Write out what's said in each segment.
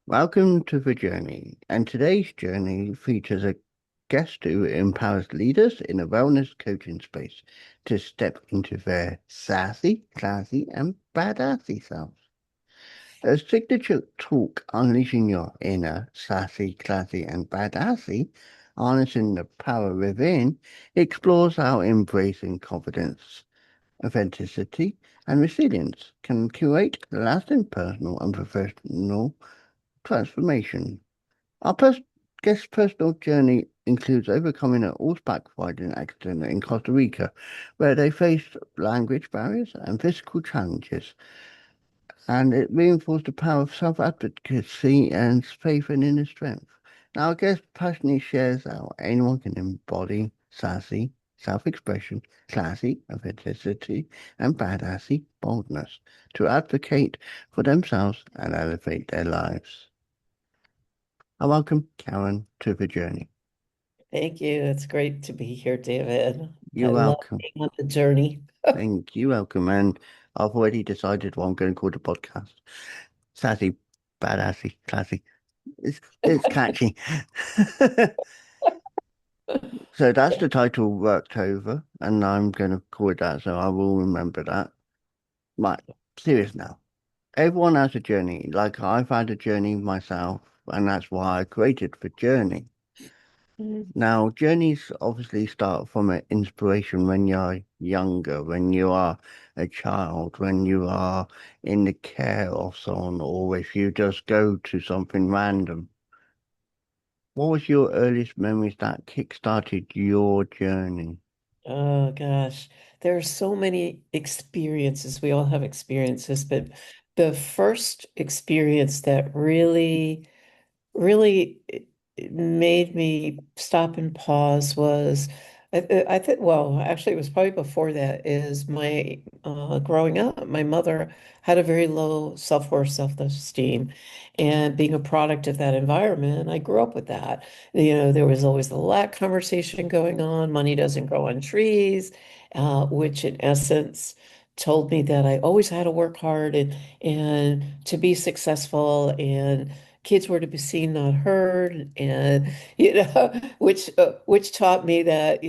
Welcome to the journey, and today's journey features a guest who empowers leaders in a wellness coaching space to step into their sassy, classy, and badassy selves. A signature talk unleashing your inner sassy, classy, and badassy, harnessing the power within, explores how embracing confidence, authenticity, and resilience can create lasting personal and professional transformation. Our guest's personal journey includes overcoming a horseback riding accident in Costa Rica, where they faced language barriers and physical challenges, and it reinforced the power of self-advocacy and faith and inner strength. Now, our guest passionately shares how anyone can embody sassy, self-expression, classy, authenticity, and badassy boldness to advocate for themselves and elevate their lives. I welcome Karen to the journey. Thank you. It's great to be here, David. I You're love welcome. being on the journey. Thank you, welcome. And I've already decided what I'm going to call the podcast. Sassy, badassy, classy. It's catchy. So that's the title worked over, and I'm going to call it that. So I will remember that. Right, serious now. Everyone has a journey. Like I've had a journey myself, and that's why I created the journey. Now, journeys obviously start from an inspiration when you're younger, when you are a child, when you are in the care of someone, or if you just go to something random. What was your earliest memories that kick-started your journey? Oh gosh, there are so many experiences. We all have experiences, but the first experience that really it made me stop and pause was I think, well, actually it was probably before that, is my growing up, my mother had a very low self-worth, self-esteem, and being a product of that environment, I grew up with that. There was always the lack conversation going on. Money doesn't grow on trees, which in essence told me that I always had to work hard and to be successful, and kids were to be seen, not heard, and which taught me that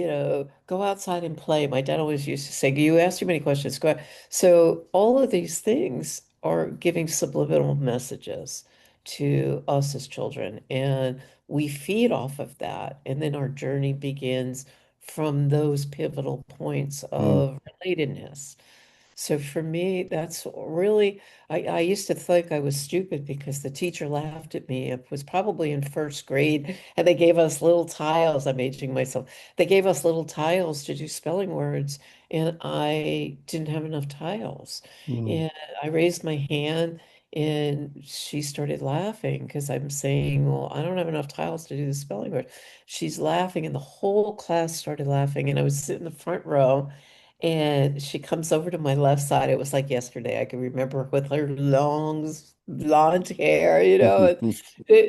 go outside and play. My dad always used to say, "You ask too many questions. Go out." So all of these things are giving subliminal messages to us as children, and we feed off of that, and then our journey begins from those pivotal points Mm, of relatedness. So for me, that's really, I used to think I was stupid because the teacher laughed at me. It was probably in first grade, and they gave us little tiles. I'm aging myself. They gave us little tiles to do spelling words, and I didn't have enough tiles. mm, And I raised my hand, and she started laughing because I'm saying, "Well, I don't have enough tiles to do the spelling word." She's laughing, and the whole class started laughing, and I was sitting in the front row. And she comes over to my left side. It was like yesterday. I can remember her with her long blonde hair,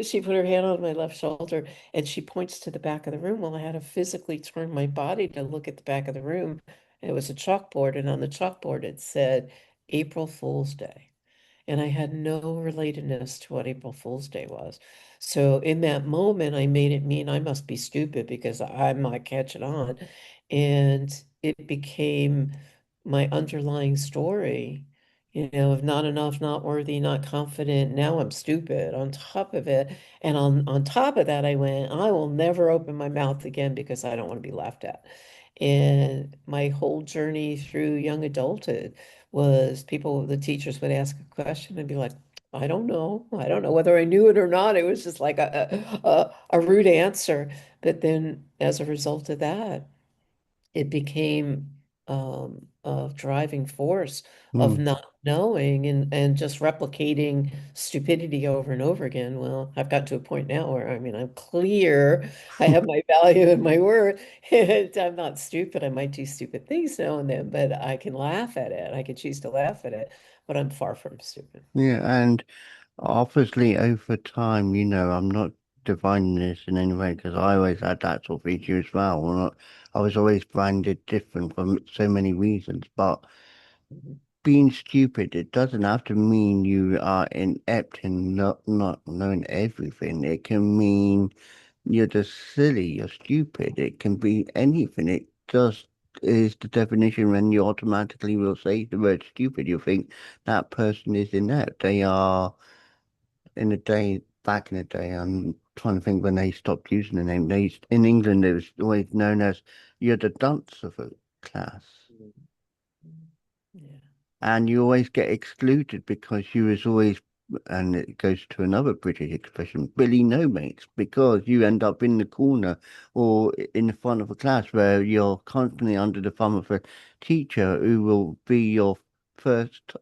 she put her hand on my left shoulder and she points to the back of the room. Well, I had to physically turn my body to look at the back of the room. And it was a chalkboard, and on the chalkboard it said April Fool's Day. And I had no relatedness to what April Fool's Day was. So in that moment, I made it mean I must be stupid because I'm not catching on. And it became my underlying story, of not enough, not worthy, not confident. Now I'm stupid on top of it. And on top of that, I went, I will never open my mouth again because I don't want to be laughed at. And my whole journey through young adulthood was the teachers would ask a question and be like, I don't know. I don't know whether I knew it or not. It was just like a rude answer. But then as a result of that, it became a driving force of Mm. not knowing and just replicating stupidity over and over again. Well, I've got to a point now where I mean I'm clear, I have my value and my worth, and I'm not stupid. I might do stupid things now and then, but I can laugh at it. I can choose to laugh at it, but I'm far from stupid. Yeah, and obviously over time, I'm not defining this in any way because I always had that sort of issue as well. I was always branded different for so many reasons, but Mhm. being stupid, it doesn't have to mean you are inept and not knowing everything. It can mean you're just silly, you're stupid. It can be anything. It just is the definition when you automatically will say the word stupid. You think that person is inept. They are back in the day, I'm trying to think when they stopped using the name. In England, it was always known as you're the dunce of a class. Mhm. Yeah. And you always get excluded because you was always, and it goes to another British expression, Billy no mates, because you end up in the corner or in the front of a class where you're constantly under the thumb of a teacher who will be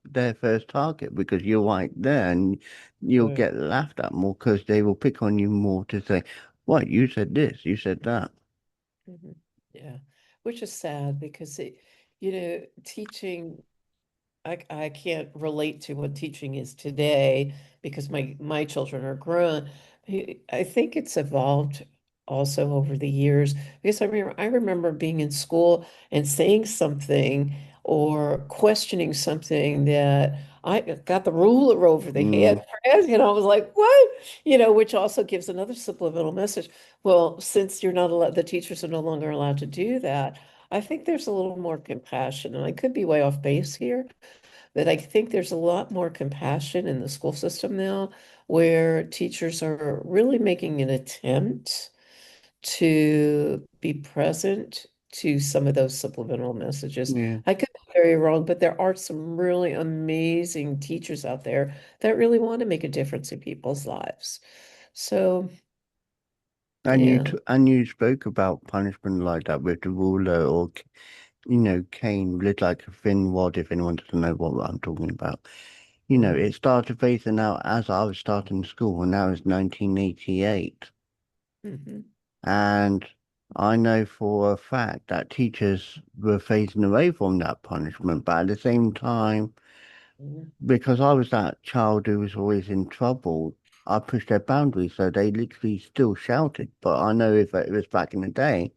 their first target because you're right there, and you'll Right. get laughed at more because they will pick on you more to say, "What, you said this, you said that." Mhm. Yeah. Which is sad because teaching I can't relate to what teaching is today because my children are grown. I think it's evolved also over the years because I remember being in school and saying something or questioning something that I got the ruler over the head Mm, for asking. I was like, what? Which also gives another subliminal message. Well, since you're not allowed, the teachers are no longer allowed to do that. I think there's a little more compassion, and I could be way off base here, but I think there's a lot more compassion in the school system now where teachers are really making an attempt to be present to some of those subliminal messages. yeah. I could be very wrong, but there are some really amazing teachers out there that really want to make a difference in people's lives. So, yeah. And you spoke about punishment like that with the ruler or Kane lived like a thin wad, if anyone doesn't know what I'm talking about. Mm, It started phasing out as I was starting school, and that was 1988. mhm, And I know for a fact that teachers were phasing away from that punishment, but at the same time, mhm, because I was that child who was always in trouble, I pushed their boundaries, so they literally still shouted. But I know if it was back in the day,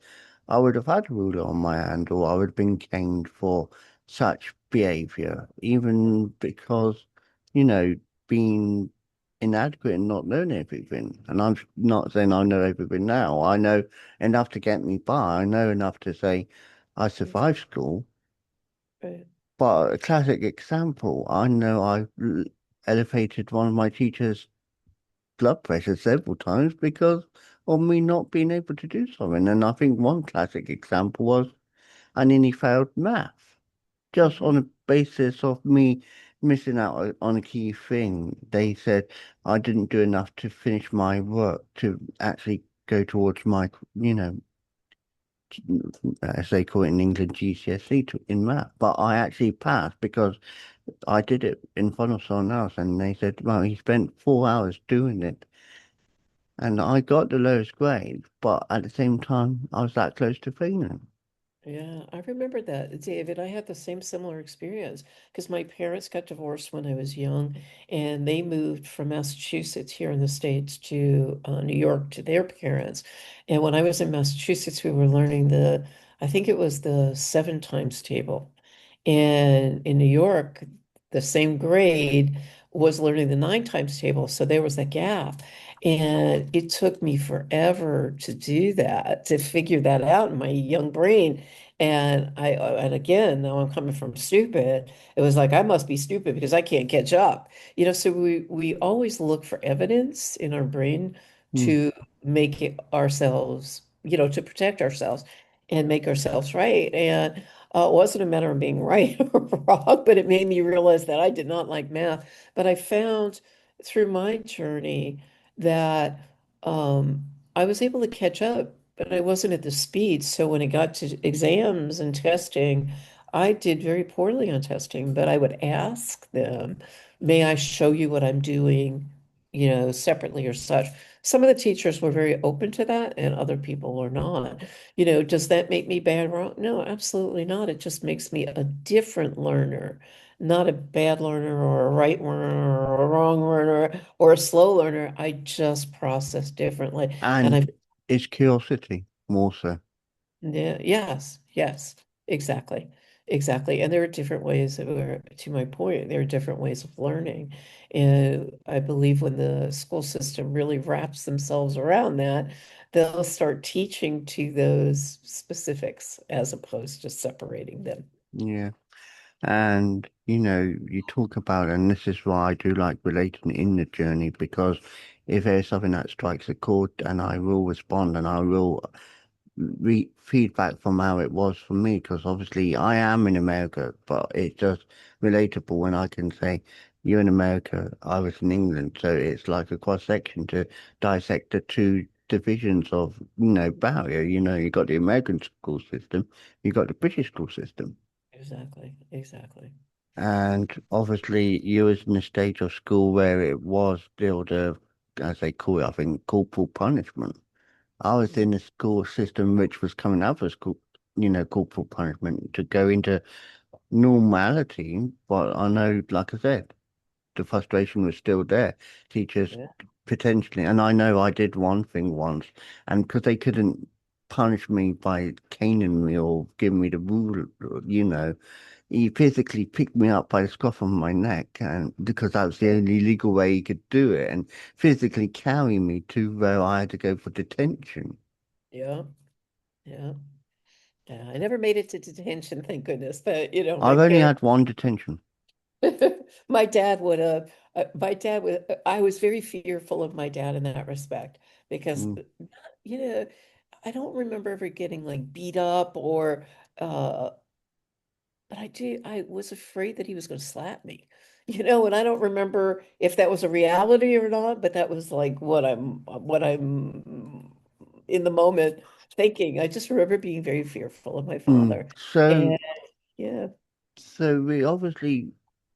I would have had a ruler on my hand, or I would have been caned for such behavior, even because, you know, being inadequate and not knowing everything. And I'm not saying I know everything now. I know enough to get me by. I know enough to say I mhm, survived school. right, But a classic example, I know elevated one of my teachers' blood pressure several times because of me not being able to do something. And I think one classic example was I nearly failed math just mhm, on a basis of me missing out on a key thing. They said I didn't do enough to finish my work to actually go towards my, as they call it in England, GCSE in math. But I actually passed because I did it in front of someone else, and they said, "Well, he spent 4 hours doing it." And I got the lowest grade, but at the same time, I was that close to failing. Yeah, I remember that, David. I had the same similar experience because my parents got divorced when I was young, and they moved from Massachusetts here in the States to New York to their parents. And when I was in Massachusetts, we were learning I think it was the seven times table. And in New York, the same grade was learning the nine times table. So there was a gap. And it took me forever to do that, to figure that out in my young brain. And again, now I'm coming from stupid. It was like I must be stupid because I can't catch up. So we always look for evidence in our brain Mm. to make it ourselves, to protect ourselves and make ourselves right. And it wasn't a matter of being right or wrong, but it made me realize that I did not like math. But I found through my journey that um, I was able to catch up, but I wasn't at the speed. So when it got to exams and testing, I did very poorly on testing, but I would ask them, may I show you what I'm doing, separately or such. Some of the teachers were very open to that, and other people were not. Does that make me bad, wrong? No, absolutely not. It just makes me a different learner, not a bad learner or a right learner or a wrong learner or a slow learner. I just process differently. And And I it's curiosity more so. Yeah, yes, yes, exactly. Exactly. And there are different ways to my point, there are different ways of learning. And I believe when the school system really wraps themselves around that, they'll start teaching to those specifics as opposed to separating them. Yeah. And you talk about, and this is why I do like relating in the journey, because if there's something that strikes a chord, and I will respond, and I will re feedback from how it was for me, because obviously I am in America, but it's just relatable when I can say, you're in America, I was in England, so it's like a cross section to dissect the two divisions of, barrier. You got the American school system, you got the British school system. Exactly, exactly. And obviously, you was in a stage of school where it was still as they call it, I think, corporal punishment. I was Mhm. in a school system which was coming out of school, corporal punishment to go into normality. But I know, like I said, the frustration was still there. Teachers Yeah, potentially, and I know I did one thing once, and because they couldn't punish me by caning me or giving me the rule, he physically picked me up by the scruff of my neck, and because that was the yeah, only legal way he could do it, and physically carry me to where I had to go for detention. yeah, yeah. Yeah, I never made it to detention, thank goodness. But my I've only parents, had one detention. my dad would have. My dad would. I was very fearful of my dad in that respect because, Mm, you know, I don't remember ever getting like beat up or, uh, but I was afraid that he was going to slap me, and I don't remember if that was a reality or not, but that was like what I'm in the moment thinking. I just remember being very fearful of my mm. father. So, And yeah, so we obviously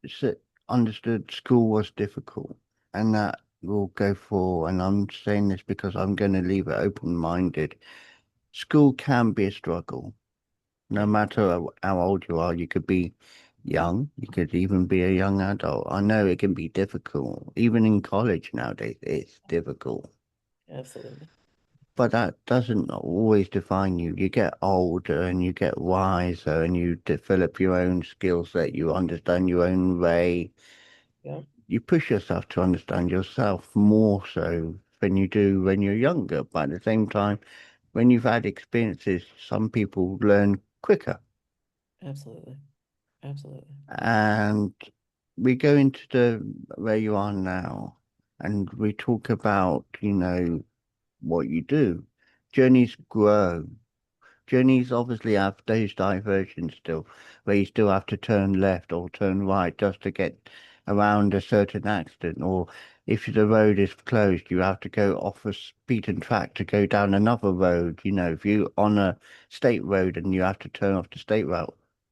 s- understood school was difficult, and that will go for. And I'm saying this because I'm going to leave it open-minded. School can be a struggle. No yeah, matter how old you are, you could be young, you could even be a young adult. I know it can be difficult. Even in college nowadays, it's difficult. absolutely. But that doesn't always define you. You get older and you get wiser and you develop your own skill set. You understand your own way. Yeah, You push yourself to understand yourself more so than you do when you're younger. But at the same time, when you've had experiences, some people learn quicker. absolutely. Absolutely. And we go into the where you are now, and we talk about, what you do. Journeys grow. Journeys obviously have those diversions still, where you still have to turn left or turn right just to get around a certain accident, or if the road is closed, you have to go off a beaten track to go down another road. If you're on a state road and you have to turn off the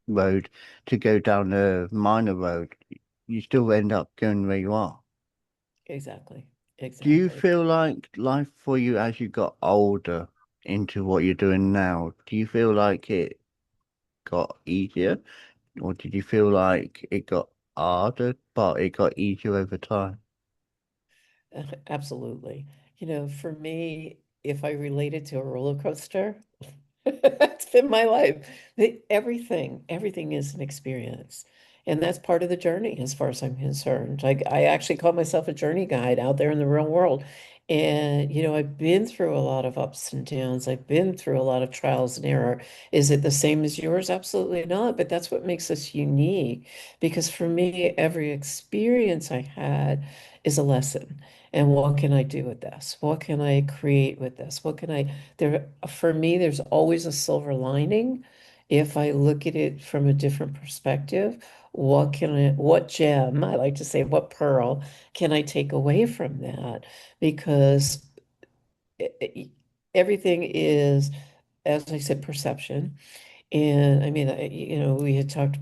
road to go down a minor road, you still end up going where you are. Exactly. Do you Exactly. feel like life for you as you got older into what you're doing now, do you feel like it got easier, or did you feel like it got harder, but it got easier over time? Absolutely. For me, if I related to a roller coaster, it's been my life. Everything is an experience. And that's part of the journey as far as I'm concerned. I actually call myself a journey guide out there in the real world. And, I've been through a lot of ups and downs. I've been through a lot of trials and error. Is it the same as yours? Absolutely not. But that's what makes us unique. Because for me, every experience I had is a lesson. And what can I do with this? What can I create with this? For me, there's always a silver lining if I look at it from a different perspective. What gem, I like to say, what pearl can I take away from that? Because it, it- everything is, as I said, perception. And I mean, we had talked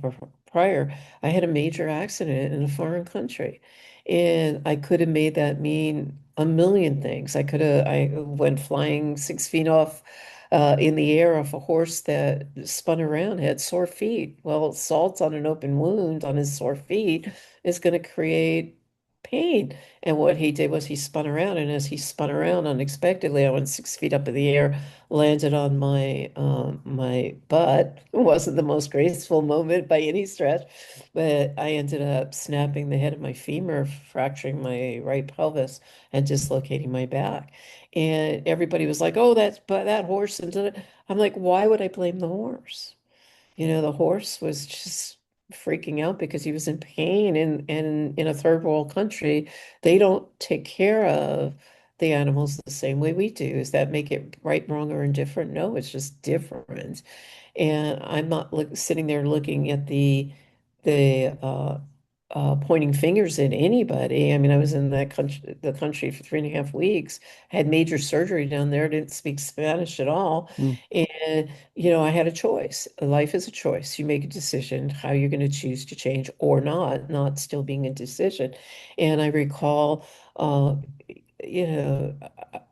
prior. I had a major accident in a foreign country, and I could have made that mean a million things. I went flying 6 feet off in the air off a horse that spun around, had sore feet. Well, salt on an open wound on his sore feet is going to create pain. And what he did was he spun around, and as he spun around unexpectedly, I went 6 feet up in the air, landed on my butt. It wasn't the most graceful moment by any stretch, but I ended up snapping the head of my femur, fracturing my right pelvis, and dislocating my back. And everybody was like, "Oh, that horse." And I'm like, "Why would I blame the horse?" The horse was just freaking out because he was in pain, and in a third world country, they don't take care of the animals the same way we do. Does that make it right, wrong, or indifferent? No, it's just different. And I'm not sitting there looking at the pointing fingers at anybody. I mean, I was in the country for 3.5 weeks, had major surgery down there, didn't speak Spanish at all. Mm. And, I had a choice. Life is a choice. You make a decision how you're going to choose to change or not still being a decision. And I recall, uh, you know,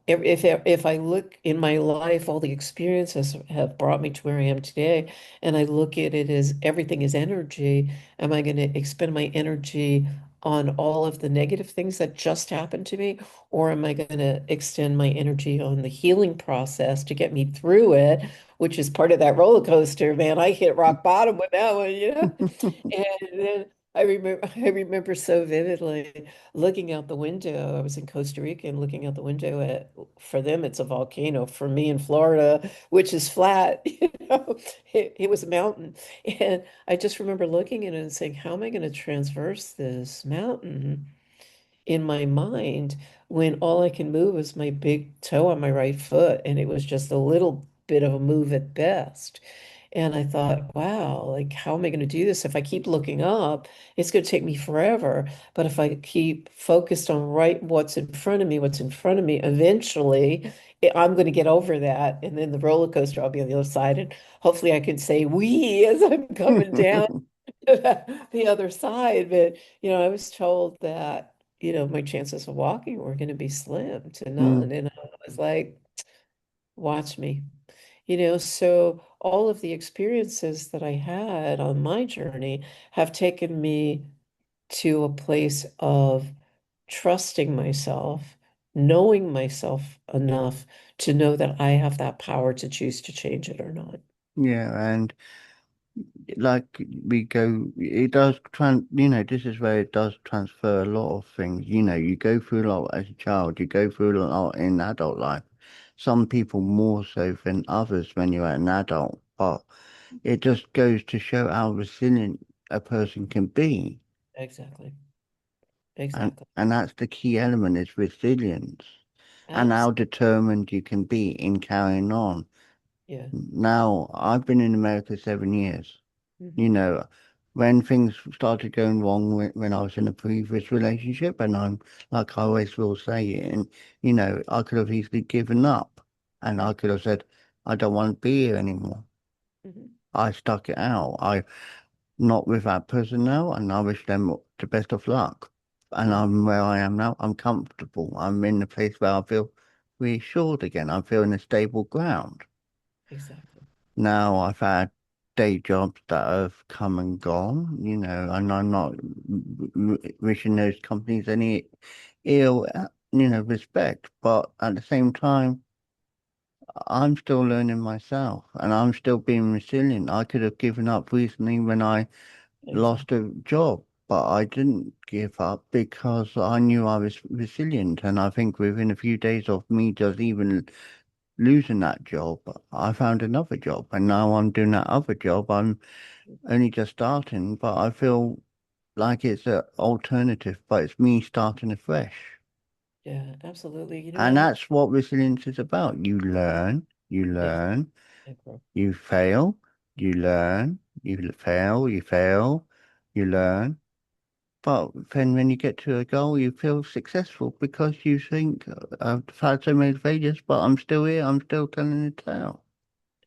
if I look in my life, all the experiences have brought me to where I am today, and I look at it as everything is energy. Am I going to expend my energy on all of the negative things that just happened to me, or am I going to extend my energy on the healing process to get me through it, which is part of that roller coaster, man? I hit rock bottom with that one. And then I remember so vividly looking out the window. I was in Costa Rica and looking out the window for them, it's a volcano. For me in Florida, which is flat, it was a mountain. And I just remember looking at it and saying, how am I going to traverse this mountain in my mind when all I can move is my big toe on my right foot? And it was just a little bit of a move at best. And I thought, wow, like, how am I going to do this? If I keep looking up, it's going to take me forever. But if I keep focused on right what's in front of me, eventually I'm going to get over that. And then the roller coaster, I'll be on the other side. And hopefully I can say wee as I'm coming down the other side. But, I was told that, my chances of walking were going to be slim to Mm. none. And I was like, watch me. So all of the experiences that I had on my journey have taken me to a place of trusting myself, knowing myself enough to know that I have that power to choose to change it or not. Yeah, and like we go, it does this is where it does transfer a lot of things. You go through a lot as a child, you go through a lot in adult life. Some people more so than others when you're an adult, but it just goes to show how resilient a person can be. Exactly. And Exactly. and that's the key element is resilience and how Absolutely. determined you can be in carrying on. Yeah. Now, I've been in America 7 years. You Hmm. know, when things started going wrong when I was in a previous relationship, and I'm like I always will say it, and I could have easily given up and I could have said, I don't want to be here anymore. Hmm. I stuck it out. I not with that person now, and I wish them the best of luck. And Hmm. I'm where I am now. I'm comfortable. I'm in a place where I feel reassured again. I feel in a stable ground. Exactly. Now I've had day jobs that have come and gone, and I'm not wishing those companies any ill, respect. But at the same time, I'm still learning myself and I'm still being resilient. I could have given up recently when I lost exactly. a job, but I didn't give up because I knew I was resilient. And I think within a few days of me just even losing that job, I found another job. And now I'm doing that other job. I'm only just starting, but I feel like it's an alternative, but it's me starting afresh. Yeah, absolutely. You know, And that's what resilience is about. You ex- learn, exactly. you fail, you learn, you fail, you learn. But then when you get to a goal, you feel successful because you think, I've had so many failures, but I'm still here, I'm still telling the tale.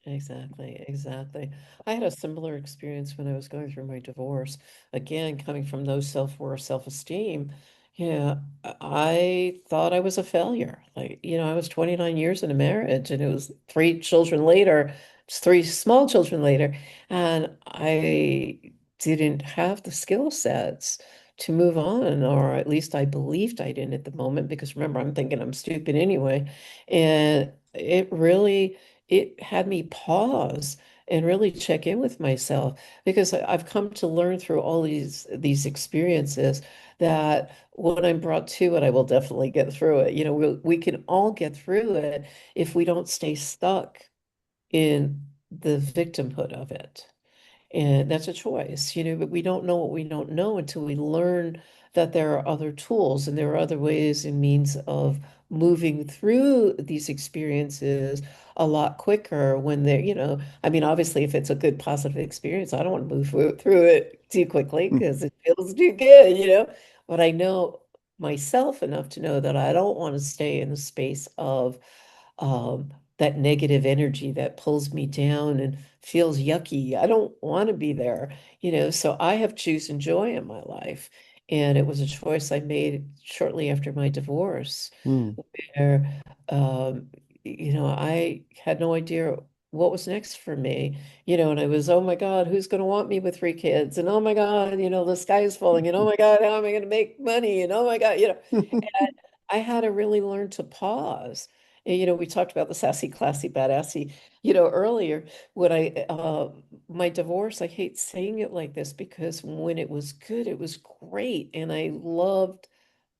Exactly, exactly. I had a similar experience when I was going through my divorce. Again, coming from no self-worth, self-esteem. Yeah, I thought I was a failure. Like, I was 29 years in a marriage and it was three children later, just three small children later, and I didn't have the skill sets to move on, or at least I believed I didn't at the moment, because remember, I'm thinking I'm stupid anyway. And it had me pause and really check in with myself, because I've come to learn through all these experiences that when I'm brought to it, I will definitely get through it. We can all get through it if we don't stay stuck in the victimhood of it. And that's a choice, but we don't know what we don't know until we learn that there are other tools and there are other ways and means of moving through these experiences a lot quicker when I mean, obviously, if it's a good, positive experience, I don't want to move through it too quickly because it feels too good. But I know myself enough to know that I don't want to stay in the space of that negative energy that pulls me down and feels yucky. I don't want to be there, so I have chosen joy in my life. And it was a choice I made shortly after my divorce, Hmm. where, I had no idea what was next for me, and I was, oh my God, who's going to want me with three kids? And oh my God, the sky is falling. And oh my God, how am I going to make money? And oh my God, I had to really learn to pause. And, we talked about the sassy, classy, badassy, earlier. When my divorce, I hate saying it like this because when it was good, it was great. And I loved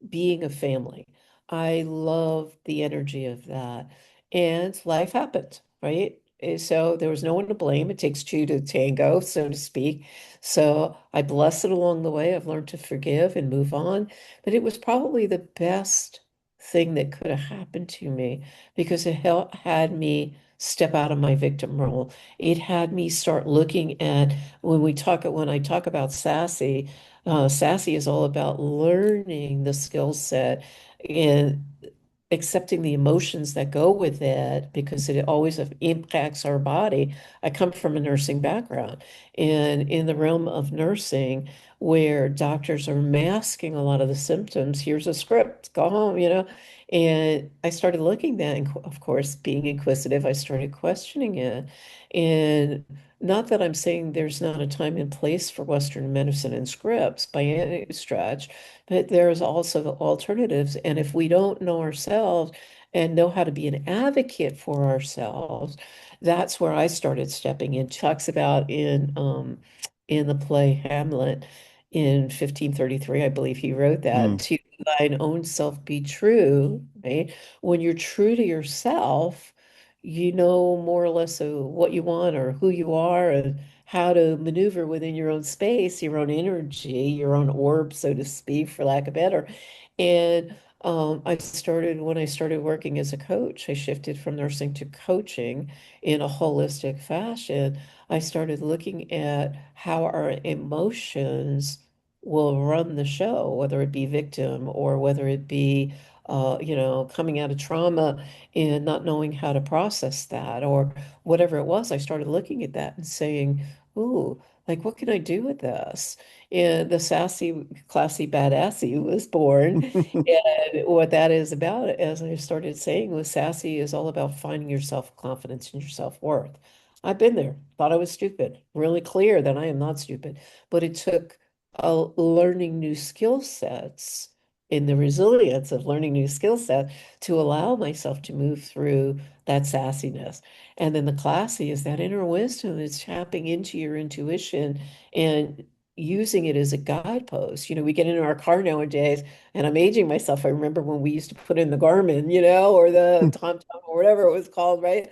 being a family. I love the energy of that. And life happened, right? So there was no one to blame. It takes two to tango, so to speak. So I blessed it along the way. I've learned to forgive and move on. But it was probably the best thing that could have happened to me because it had me step out of my victim role. It had me start looking at when I talk about sassy. Sassy is all about learning the skill set and accepting the emotions that go with it because it always impacts our body. I come from a nursing background, and in the realm of nursing, where doctors are masking a lot of the symptoms, here's a script, go home. And I started looking at, and of course, being inquisitive, I started questioning it. And not that I'm saying there's not a time and place for Western medicine and scripts by any stretch, but there's also alternatives. And if we don't know ourselves and know how to be an advocate for ourselves, that's where I started stepping in. Talks about in the play Hamlet in 1533, I believe he wrote that, Hmm. to thine own self be true, right? When you're true to yourself, you know more or less what you want or who you are and how to maneuver within your own space, your own energy, your own orb, so to speak, for lack of better. And when I started working as a coach, I shifted from nursing to coaching in a holistic fashion. I started looking at how our emotions will run the show, whether it be victim or whether it be, coming out of trauma and not knowing how to process that or whatever it was. I started looking at that and saying, ooh, like, what can I do with this? And the sassy, classy, badassy was born. And what that is about, as I started saying, was sassy is all about finding your self-confidence and your self-worth. I've been there, thought I was stupid, really clear that I am not stupid, but it took learning new skill sets in the resilience of learning new skill sets to allow myself to move through that sassiness. And then the classy is that inner wisdom. It's tapping into your intuition and using it as a guidepost. We get in our car nowadays, and I'm aging myself. I remember when we used to put in the Garmin, or the TomTom or whatever it was called, right?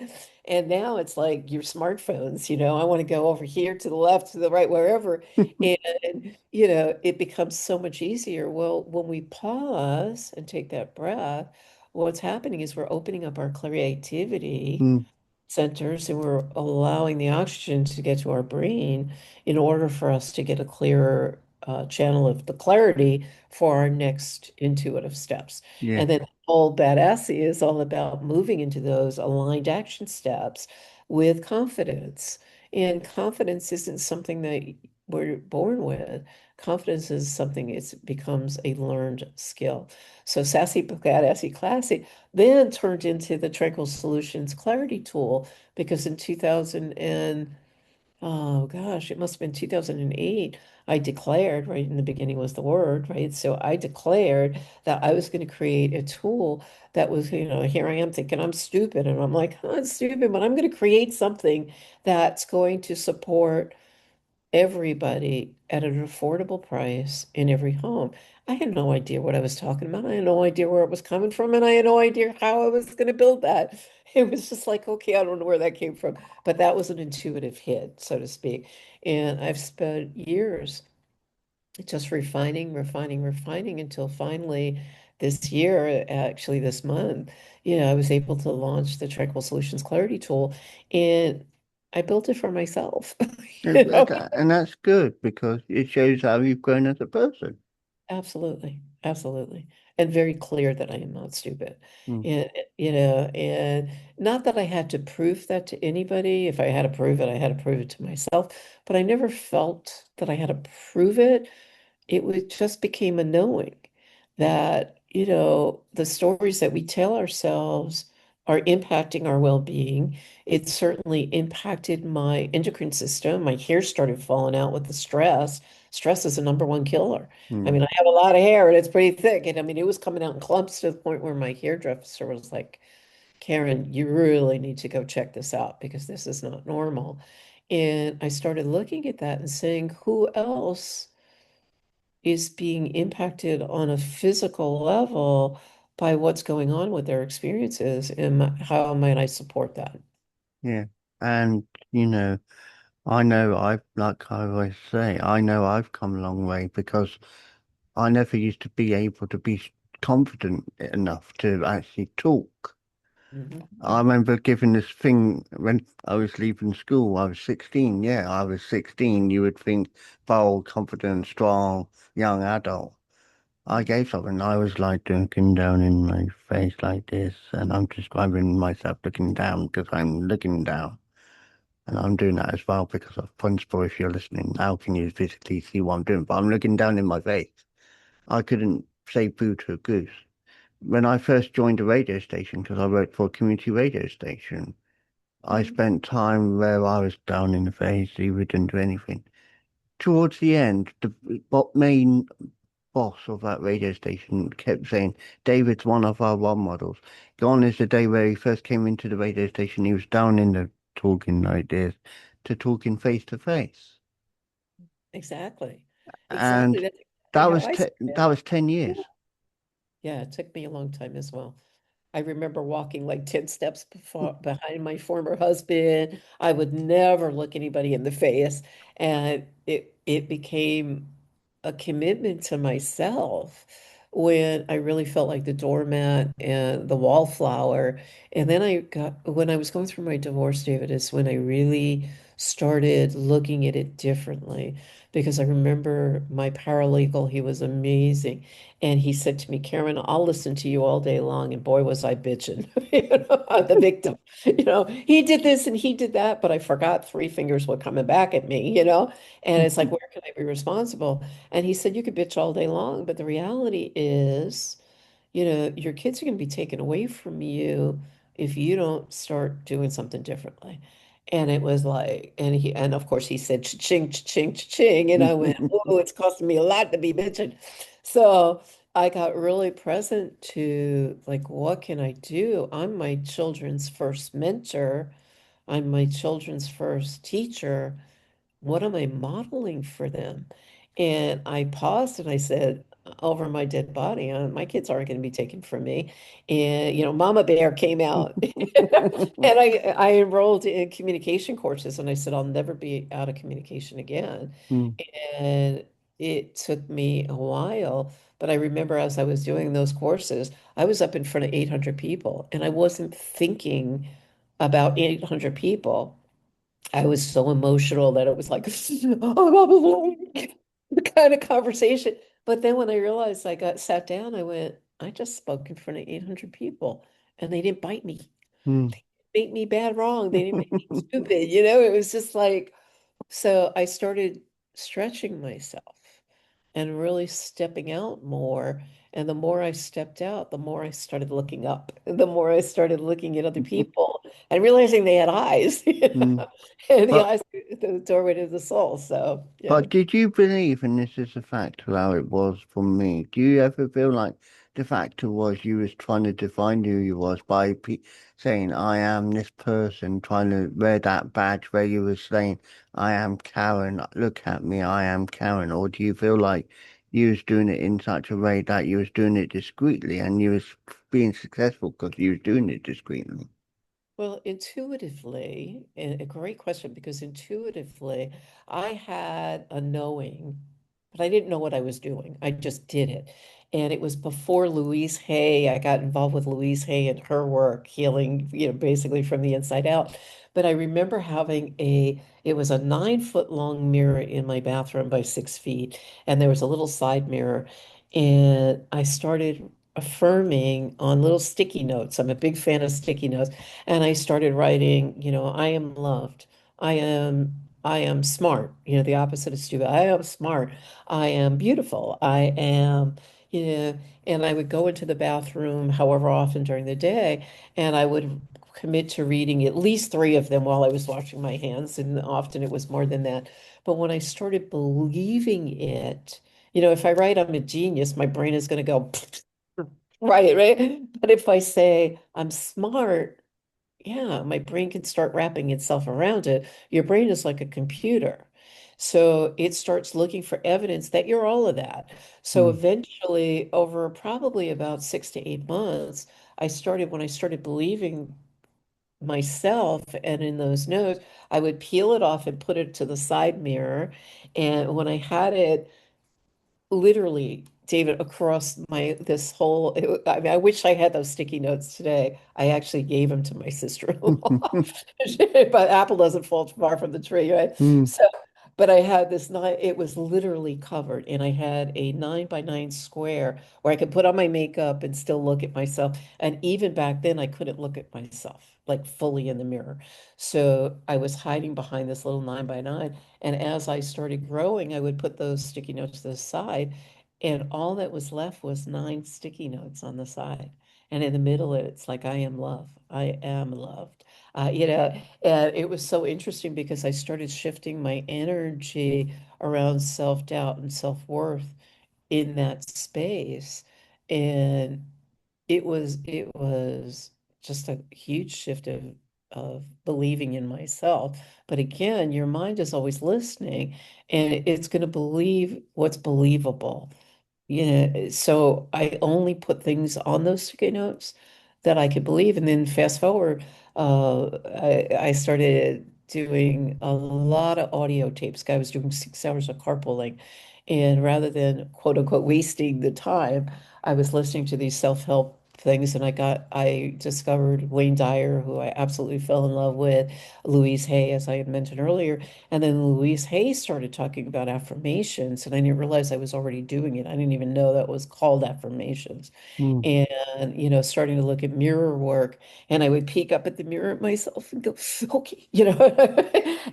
And now it's like your smartphones, I want to go over here to the left, to the right, wherever. And, it becomes so much easier. Well, when we pause and take that breath, what's happening is we're opening up our creativity Mm, centers and we're allowing the oxygen to get to our brain in order for us to get a clearer channel of the clarity for our next intuitive steps. yeah. And then all Badassy is all about moving into those aligned action steps with confidence. And confidence isn't something that we're born with. Confidence is something, it becomes a learned skill. So sassy, badassy, classy then turned into the Tranquil Solutions Clarity tool because in 2000 and oh gosh, it must have been 2008, I declared, right in the beginning was the word, right? So I declared that I was going to create a tool that was, here I am thinking I'm stupid and I'm like, I'm stupid, but I'm going to create something that's going to support everybody at an affordable price in every home. I had no idea what I was talking about. I had no idea where it was coming from, and I had no idea how I was going to build that. It was just like, okay, I don't know where that came from, but that was an intuitive hit, so to speak. And I've spent years just refining, refining, refining until finally this year, actually this month, I was able to launch the Tranquil Solutions Clarity tool, and I built it for myself. And You know, and that's good because it shows how you've grown as a person. Absolutely, absolutely. And very clear that I am not stupid. Mm, And not that I had to prove that to anybody. If I had to prove it, I had to prove it to myself. But I never felt that I had to prove it. It was just became a knowing that, the stories that we tell ourselves are impacting our well-being. It certainly impacted my endocrine system. My hair started falling out with the stress. Stress is the number one killer. I mm. mean, I have a lot of hair and it's pretty thick. And I mean, it was coming out in clumps to the point where my hairdresser was like, Karen, you really need to go check this out because this is not normal. And I started looking at that and saying, who else is being impacted on a physical level by what's going on with their experiences, and how might I support that? Yeah. And, you know, like I always say, I know I've come a long way because I never used to be able to be confident enough to actually talk. Mhm, I remember giving this thing when I was leaving school. I was 16. Yeah, I was 16. You would think bold, confident, strong, young adult. I mhm, gave something. I was like looking down in my face like this, and I'm describing myself looking down because I'm looking down. And I'm doing that as well because of principle. If you're listening, how can you physically see what I'm doing? But I'm looking down in my face. I couldn't say boo to a goose. When I first joined a radio station, because I worked for a community radio station, I mhm. spent time where I was down in the face, you didn't do anything. Towards the end, the main boss of that radio station kept saying, David's one of our role models. Gone is the day where he first came into the radio station. He was down in the talking like this to talking face to face. Exactly. Exactly. And That's exactly how I see that it. was 10 Yeah. years. Yeah, it took me a long time as well. I remember walking like 10 steps behind my former husband. I would never look anybody in the face. And it became a commitment to myself when I really felt like the doormat and the wallflower. And then when I was going through my divorce, David, is when I really started looking at it differently. Because I remember my paralegal, he was amazing. And he said to me, Karen, I'll listen to you all day long. And boy, was I bitching, the victim. He did this and he did that, but I forgot three fingers were coming back at me. And it's like, where can I be responsible? And he said, you could bitch all day long, but the reality is, your kids are going to be taken away from you if you don't start doing something differently. And it was like, and of course he said, ching, ching, ching. And I went, oh, it's costing me a lot to be bitching. So I got really present to like, what can I do? I'm my children's first mentor. I'm my children's first teacher. What am I modeling for them? And I paused and I said, over my dead body, my kids aren't going to be taken from me. And, Mama Bear came out and I enrolled in communication courses and I said, I'll never be out of communication again. Mm, And it took me a while, but I remember as I was doing those courses, I was up in front of 800 people and I wasn't thinking about 800 people. I was so emotional that it was like the kind of conversation. But then when I realized I got sat down, I went, I just spoke in front of 800 people and they didn't bite me. mm. They didn't make me bad wrong. They didn't make me stupid. It was just like, so I started stretching myself and really stepping out more. And the more I stepped out, the more I started looking up, the more I started looking at other people and realizing they had eyes, Mm. and the But eyes are the doorway to the soul. So, yeah. But did you believe, and this is a fact of how it was for me, do you ever feel like the factor was you was trying to define who you was by saying, I am this person, trying to wear that badge where you were saying, I am Karen, look at me, I am Karen? Or do you feel like you was doing it in such a way that you was doing it discreetly and you was being successful because you was doing it discreetly? Well, intuitively, and a great question because intuitively, I had a knowing, but I didn't know what I was doing. I just did it. And it was before Louise Hay. I got involved with Louise Hay and her work, healing, basically from the inside out. But I remember having it was a 9 foot long mirror in my bathroom by 6 feet, and there was a little side mirror. And I started affirming on little sticky notes. I'm a big fan of sticky notes. And I started writing, I am loved. I am smart, the opposite of stupid. I am smart. I am beautiful. I am, you know, and I would go into the bathroom however often during the day, and I would commit to reading at least three of them while I was washing my hands, and often it was more than that. But when I started believing it, if I write I'm a genius, my brain is going to go, right, right. But if I say I'm smart, yeah, my brain can start wrapping itself around it. Your brain is like a computer. So it starts looking for evidence that you're all of that. So Mm, eventually, over probably about 6 to 8 months, when I started believing myself and in those notes, I would peel it off and put it to the side mirror. And when I had it literally, David, across this whole, I mean, I wish I had those sticky notes today. I actually gave them to my sister-in-law. But apple doesn't fall far from the tree, right? mm, So, but I had this nine, it was literally covered, and I had a 9 by 9 square where I could put on my makeup and still look at myself. And even back then, I couldn't look at myself like fully in the mirror. So I was hiding behind this little 9 by 9. And as I started growing, I would put those sticky notes to the side, and all that was left was 9 sticky notes on the side. And in the middle, it's like, I am love. I am loved. And it was so interesting because I started shifting my energy around self-doubt and self-worth in that space. And it was just a huge shift of believing in myself. But again, your mind is always listening and it's going to believe what's believable. So I only put things on those sticky notes that I could believe. And then fast forward, I started doing a lot of audio tapes. I was doing 6 hours of carpooling. And rather than quote unquote wasting the time, I was listening to these self-help things. And I discovered Wayne Dyer, who I absolutely fell in love with, Louise Hay, as I had mentioned earlier. And then Louise Hay started talking about affirmations, and I didn't realize I was already doing it. I didn't even know that was called affirmations. mm. And, starting to look at mirror work, and I would peek up at the mirror at myself and go, okay,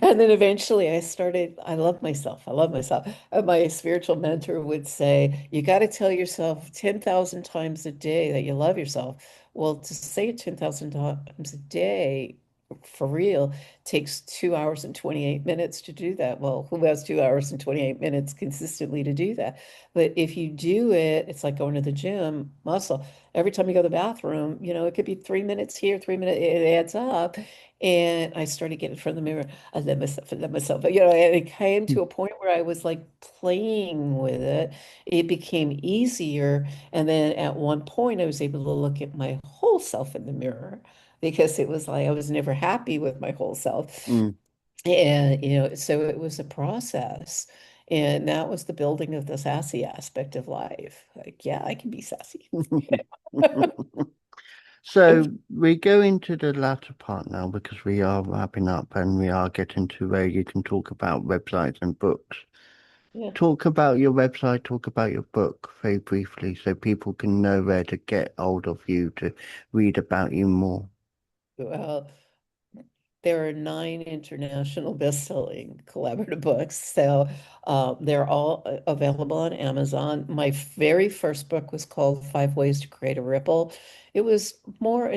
and then eventually I love myself. I love myself. And my spiritual mentor would say, you got to tell yourself 10,000 times a day that you love yourself. Well, to say it 10,000 times a day, for real takes 2 hours and 28 minutes to do that. Well, who has 2 hours and 28 minutes consistently to do that? But if you do it, it's like going to the gym, muscle. Every time you go to the bathroom, it could be 3 minutes here, 3 minutes, it adds up. And I started getting in front of the mirror. I let myself, and it came to a point where I was like playing with it. It became easier. And then at one point, I was able to look at my whole self in the mirror because it was like I was never happy with my whole self. Mm. And, so it was a process. And that was the building of the sassy aspect of life. Like, yeah, I can be sassy. So we go into the latter part now because we are wrapping up and we are getting to where you can talk about websites and books. Yeah. Talk about your website, talk about your book very briefly so people can know where to get hold of you to read about you more. Well, there are 9 international best-selling collaborative books, so they're all available on Amazon. My very first book was called Five Ways to Create a Ripple. It's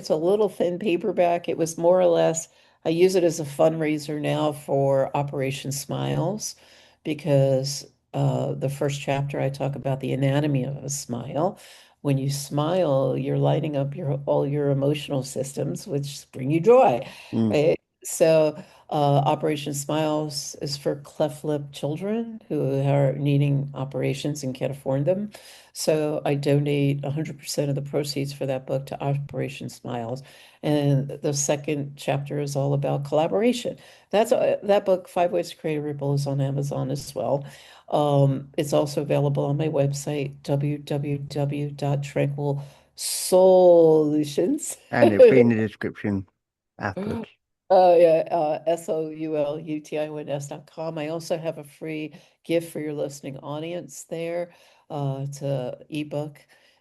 a little thin paperback. It was more or less, I use it as a fundraiser now for Operation Smiles because the first chapter I talk about the anatomy of a smile. When you smile, you're lighting up all your emotional systems, which bring you joy. Mm, Right? So, Operation Smiles is for cleft lip children who are needing operations and can't afford them. So, I donate 100% of the proceeds for that book to Operation Smiles. And the second chapter is all about collaboration. That book, Five Ways to Create a Ripple, is on Amazon as well. It's also available on my website, www.tranquilsolutions. and it'll be in the description afterwards. Oh yeah, SOULUTIONS.com. I also have a free gift for your listening audience there. It's a ebook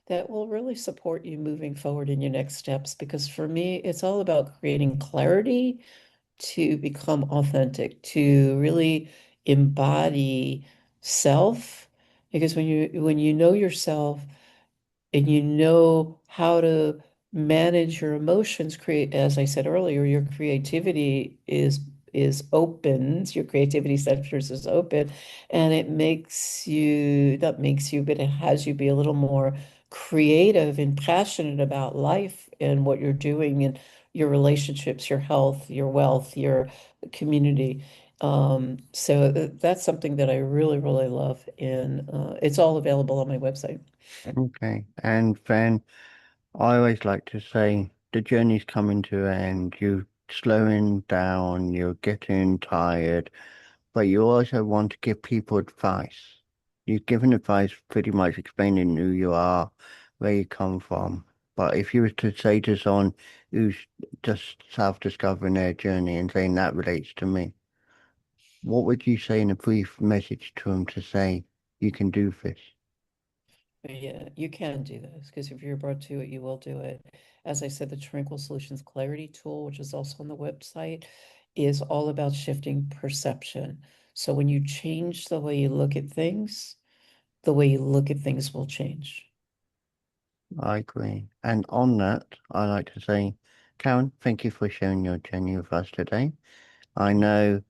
that will really support you moving forward in your next steps because for me, it's all about creating clarity to become authentic, to really embody self. Because when you know yourself, and you know how to manage your emotions, create, as I said earlier, your creativity is opens, your creativity centers is open, and it makes you, not makes you, but it has you be a little more creative and passionate about life and what you're doing and your relationships, your health, your wealth, your community. So that's something that I really, really love, and it's all available on my website. Okay. And then I always like to say the journey's coming to an end. You're slowing down, you're getting tired, but you also want to give people advice. You've given advice pretty much explaining who you are, where you come from. But if you were to say to someone who's just self-discovering their journey and saying that relates to me, what would you say in a brief message to them to say you can do this? Yeah, you can do this because if you're brought to it, you will do it. As I said, the Tranquil Solutions Clarity tool, which is also on the website, is all about shifting perception. So when you change the way you look at things, the way you look at things will change. I agree. And on that, I like to say, Karen, thank you for sharing your journey with us today. I know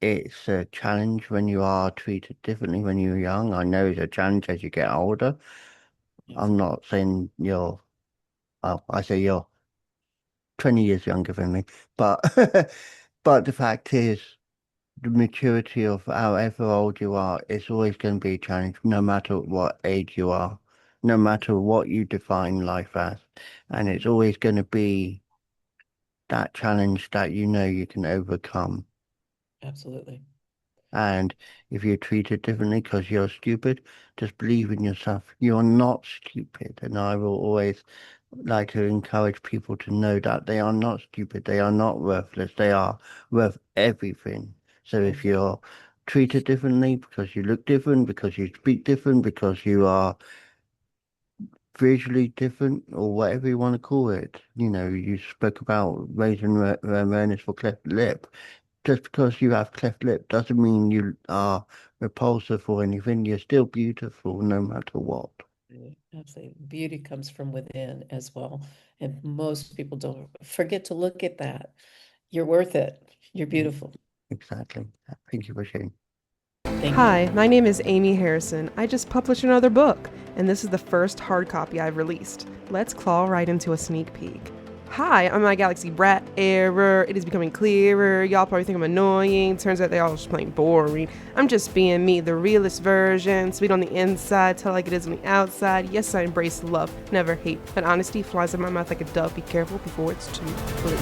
it's a challenge when you are treated differently when you're young. I know it's a challenge as you get older. I'm Absolutely. not saying you're, well, I say you're 20 years younger than me, but but the fact is the maturity of however old you are is always going to be a challenge, no matter what age you are, no matter what you define life as. And it's always going to be that challenge that you know you can overcome. Absolutely. And if you're treated differently because you're stupid, just believe in yourself. You're not stupid. And I will always like to encourage people to know that they are not stupid. They are not worthless. They are worth everything. So if Absolutely. you're treated differently because you look different, because you speak different, because you are visually different, or whatever you want to call it, you spoke about raising awareness for cleft lip. Just because you have cleft lip doesn't mean you are repulsive or anything. You're still beautiful no matter what. Absolutely. Beauty comes from within as well. And most people don't forget to look at that. You're worth it. You're Mm, beautiful. exactly. Thank you for sharing. Thank you. Hi, my name is Amy Harrison. I just published another book, and this is the first hard copy I've released. Let's claw right into a sneak peek. Hi, I'm my Galaxy Brat. Error. It is becoming clearer. Y'all probably think I'm annoying. Turns out they all just plain boring. I'm just being me, the realest version. Sweet on the inside, tell like it is on the outside. Yes, I embrace love, never hate. But honesty flies in my mouth like a dove. Be careful before it's too late.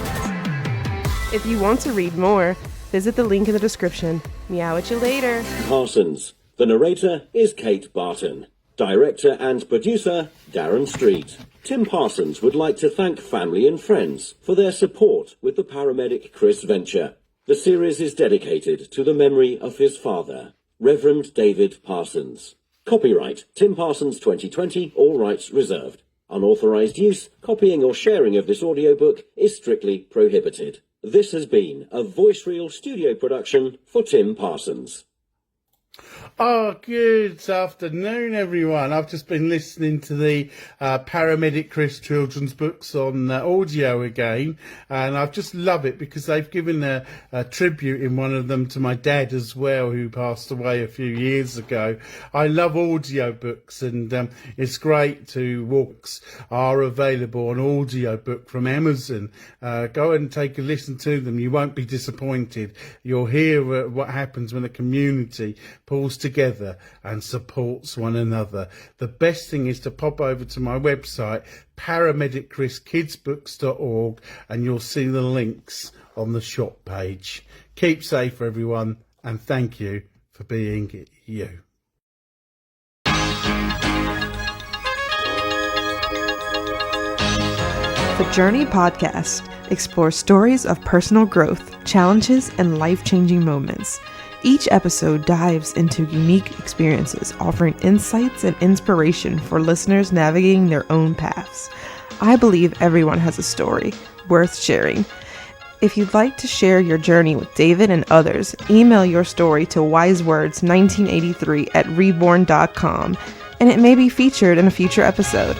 If you want to read more, visit the link in the description. Meow at you later. Parsons. The narrator is Kate Barton. Director and producer, Darren Street. Tim Parsons would like to thank family and friends for their support with the paramedic Chris venture. The series is dedicated to the memory of his father, Reverend David Parsons. Copyright Tim Parsons 2020, all rights reserved. Unauthorized use, copying or sharing of this audiobook is strictly prohibited. This has been a Voice Reel studio production for Tim Parsons. Oh, good afternoon, everyone. I've just been listening to the Paramedic Chris children's books on audio again, and I just love it because they've given a tribute in one of them to my dad as well, who passed away a few years ago. I love audio books, and it's great to books are available on audiobook from Amazon. Go and take a listen to them. You won't be disappointed. You'll hear what happens when a community pulls together and supports one another. The best thing is to pop over to my website, paramedicchriskidsbooks.org, and you'll see the links on the shop page. Keep safe, everyone, and thank you for being you. The Journey podcast explores stories of personal growth, challenges, and life-changing moments. Each episode dives into unique experiences, offering insights and inspiration for listeners navigating their own paths. I believe everyone has a story worth sharing. If you'd like to share your journey with David and others, email your story to wisewords1983@reborn.com, and it may be featured in a future episode.